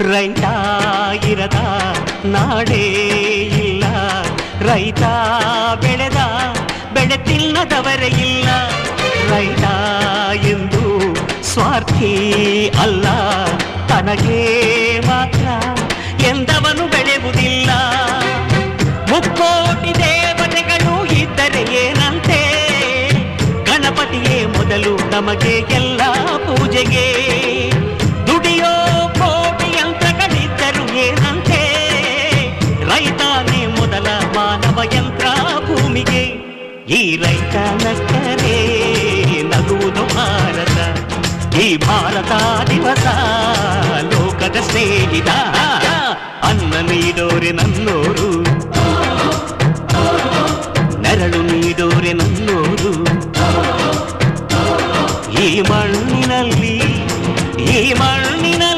ರೈತ ಇರದ ನಾಡೇ ಇಲ್ಲ, ರೈತ ಬೆಳೆದ ಬೆಳೆ ತಿನ್ನದವರೇ ಇಲ್ಲ. ರೈತ ಎಂದು ಸ್ವಾರ್ಥಿ ಅಲ್ಲ, ತನಗೇ ಮಾತ್ರ ಎಂದವನು ಬೆಳೆಯುವುದಿಲ್ಲ. ಮುಕ್ಕೋಟಿ ದೇವತೆಗಳು ಇದ್ದರೆ ಏನಂತೆ, ಗಣಪತಿಯೇ ಮೊದಲು ನಮಗೆ ಎಲ್ಲ ಪೂಜೆಗೆ. ದುಡಿಯೋ ಕೋಟಿ ಯಂತ್ರಗಳಿದ್ದರು ಏನಂತೆ, ರೈತನೇ ಮೊದಲ ಮಾನವ ಯಂತ್ರ ಭೂಮಿಗೆ. ಈ ರೈತ ನಕ್ಕರೆ ನಗುವುದು ಭಾರತ, ಈ ಭಾರತ ದಿವಸ ಲೋಕದ ಸ್ನೇಹಿತ. ಅನ್ನ ನೀಡೋರೆ ನನ್ನೋರು,